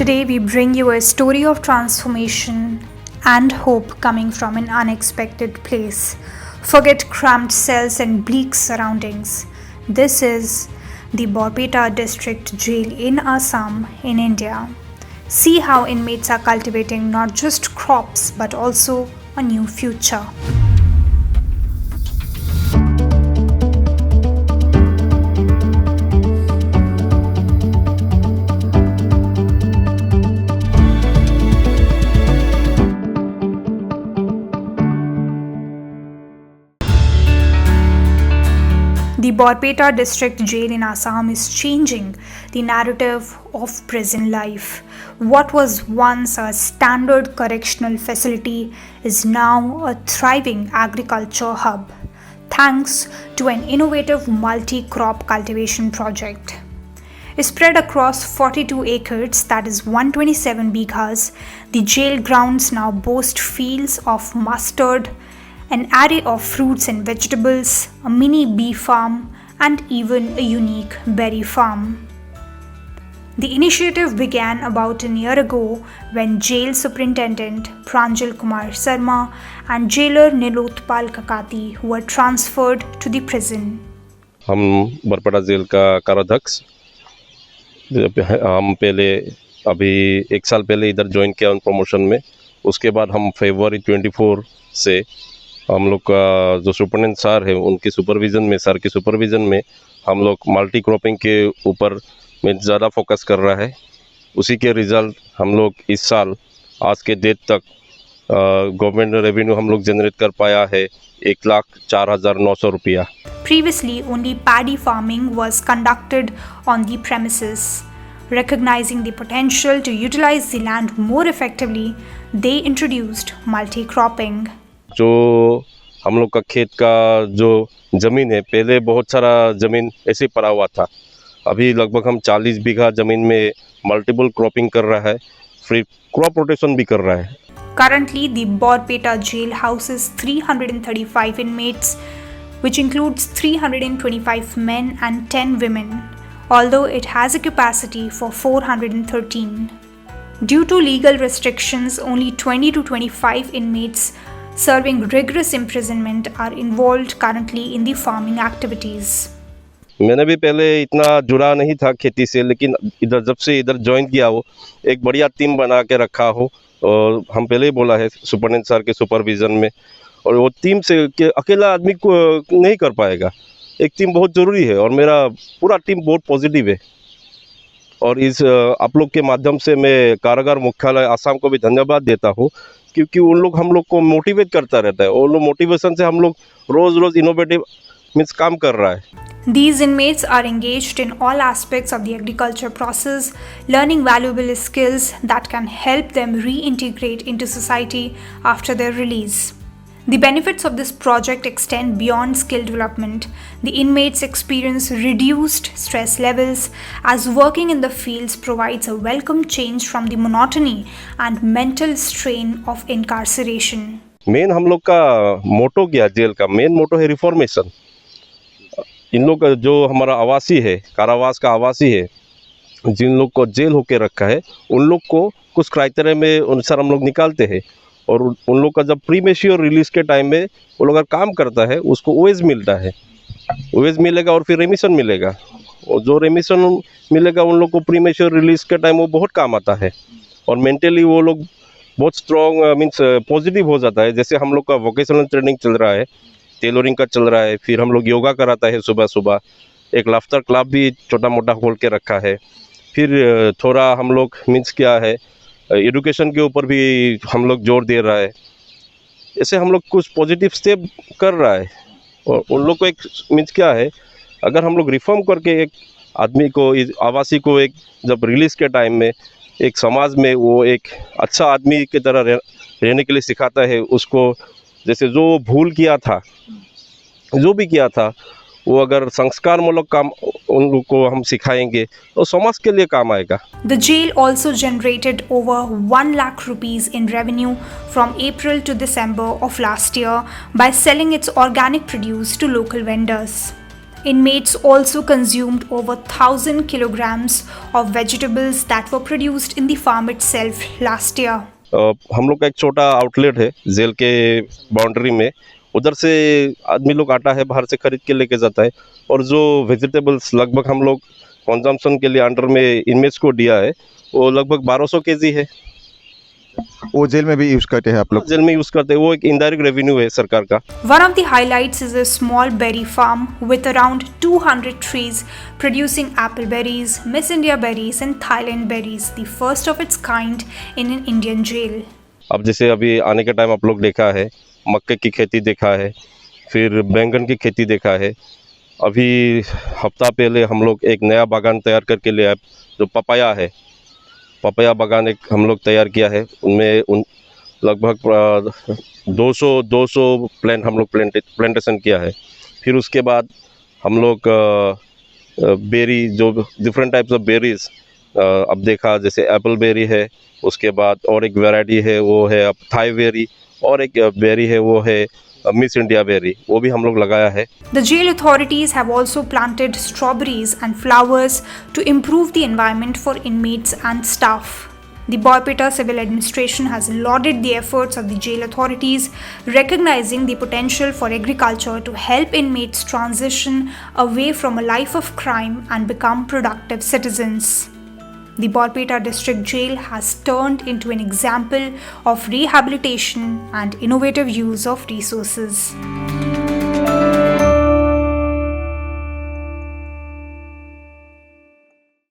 Today we bring you a story of transformation and hope coming from an unexpected place. Forget cramped cells and bleak surroundings. This is the Borpeta District Jail in Assam in India. See how inmates are cultivating not just crops but also a new future. The Borpeta District Jail in Assam is changing the narrative of prison life. What was once a standard correctional facility is now a thriving agriculture hub, thanks to an innovative multi-crop cultivation project. Spread across 42 acres, that is 127 bighas, the jail grounds now boast fields of mustard, an array of fruits and vegetables, a mini bee farm, and even a unique berry farm. The initiative began about a year ago when Jail Superintendent Pranjal Kumar Sarma and Jailer Nilotpal Kakati were transferred to the prison. हम Barpeta jail का काराध्यक्ष हम पहले अभी एक साल पहले इधर join किया उन प्रमोशन में। उसके बाद हम फरवरी 24 से हम लोग का जो सुपरडेंट सर है उनकी सुपरविज़न में सर की सुपरविज़न में हम लोग मल्टी क्रॉपिंग के ऊपर में ज़्यादा फोकस कर रहा है। उसी के रिज़ल्ट हम लोग इस साल आज के डेट तक गवर्नमेंट रेवेन्यू हम लोग जनरेट कर पाया है 1,04,900 रुपया। Previously, only paddy farming was conducted on the premises. Recognizing the potential to utilize the land more effectively, they introduced multi-cropping. जो हम लोग का खेत का जो ज़मीन है, पहले बहुत सारा ज़मीन ऐसे पड़ा हुआ था। अभी लगभग हम 40 बीघा ज़मीन में मल्टीपल क्रॉपिंग कर रहा है, फिर क्रॉप रोटेशन भी कर रहा है। Currently, the Borpeta jail houses 335 inmates, which includes 325 men and 10 women, although it has a capacity for 413. Due to legal restrictions, only 20 to 25 inmates serving rigorous imprisonment are involved currently in the farming activities. मैंने भी पहले इतना जुड़ा नहीं था खेती से, लेकिन इधर जब से इधर ज्वाइन किया हो एक बढ़िया टीम बना के रखा हो, और हम पहले ही बोला है सुपरडेंट सर के सुपरविज़न में, और वो टीम से कि अकेला आदमी को नहीं कर पाएगा, एक टीम बहुत ज़रूरी है और मेरा पूरा टीम बहुत पॉजिटिव है। और इस आप लोग के माध्यम से मैं कारागार मुख्यालय आसाम को भी धन्यवाद देता हूँ, क्योंकि उन लोग हम लोग को मोटिवेट करता रहता है और लोग मोटिवेशन से हम लोग रोज़ इनोवेटिव मीन्स काम कर रहा है। These inmates are engaged in all aspects of the agriculture process, learning valuable skills that can help them reintegrate into society after their release. The benefits of this project extend beyond skill development. The inmates experience reduced stress levels as working in the fields provides a welcome change from the monotony and mental strain of incarceration. Main हम लोग का मोटो क्या, jail का main motto है reformation. इन लोग का जो हमारा आवासी है, कारावास का आवासी है, जिन लोग को जेल होके रखा है उन लोग को कुछ क्राइटेरिया में अनुसार हम लोग निकालते हैं, और उन लोग का जब प्री मेच्योर रिलीज़ के टाइम में वो लोग अगर काम करता है उसको ओएस मिलता है, ओएस मिलेगा और फिर रेमिशन मिलेगा, और जो रेमिशन मिलेगा उन लोग को प्री मेच्योर रिलीज़ के टाइम वो बहुत काम आता है, और मेंटली वो लोग बहुत स्ट्रॉन्ग मीन्स पॉजिटिव हो जाता है। जैसे हम लोग का वोकेशनल ट्रेनिंग चल रहा है, टेलरिंग का चल रहा है, फिर हम लोग योगा कराता है सुबह सुबह, एक लाफ्टर क्लब भी छोटा मोटा खोल के रखा है, फिर थोड़ा हम लोग मीन्स क्या है एजुकेशन के ऊपर भी हम लोग जोर दे रहा है। ऐसे हम लोग कुछ पॉजिटिव स्टेप कर रहा है, और उन लोग को एक मीन्स क्या है, अगर हम लोग रिफॉर्म करके एक आदमी को, आवासी को एक जब रिलीज़ के टाइम में एक समाज में वो एक अच्छा आदमी की तरह रहने के लिए सिखाता है उसको, जैसे जो भूल किया था, जो भी किया था, वो अगर संस्कार मूलक काम उन लोग को हम सिखाएंगे तो समाज के लिए काम आएगा। The jail also generated over 1 lakh rupees in revenue from April to December of last year by selling its organic produce to local vendors. Inmates also consumed over 1,000 kilograms of vegetables that were produced in the farm itself last year. हम लोग का एक छोटा outlet है jail के boundary में, उधर से आदमी लोग आटा है बाहर से खरीद के लेके जाता है, और जो वेजिटेबल्स लगभग हम लोग कंजम्पशन के लिए अंडर में इनमेट्स को दिया है वो लगभग 1200 केजी है। वो जेल में भी यूज करते हैं आप लोग? जेल में यूज करते हैं, वो एक इनडायरेक्ट रेवेन्यू है सरकार का। One of the highlights is a small berry farm with around 200 trees producing apple berries, Miss India berries and Thailand berries, the first of its kind in an Indian jail. अब जैसे अभी आने के time आप लोग देखा है मक्के की खेती देखा है, फिर बैंगन की खेती देखा है। अभी हफ्ता पहले हम लोग एक नया बागान तैयार करके ले आए, जो पपाया बागान एक हम लोग तैयार किया है। उनमें लगभग 200 प्लांट हम लोग प्लांटेशन किया है। फिर उसके बाद हम लोग बेरी, जो डिफरेंट टाइप्स ऑफ बेरीज अब देखा, जैसे एप्पल बेरी है, उसके बाद और एक वैरायटी है वो है अब थाई बेरी, और एक बेरी है वो है मिस इंडिया बेरी, वो भी हम लोग लगाया है। The jail authorities have also planted strawberries and flowers to improve the environment for inmates and staff. The Boypeta Civil Administration has lauded the efforts of the jail authorities, recognizing the potential for agriculture to help inmates transition away from a life of crime and become productive citizens. The Boypeta District Jail has turned into an example of rehabilitation and innovative use of resources.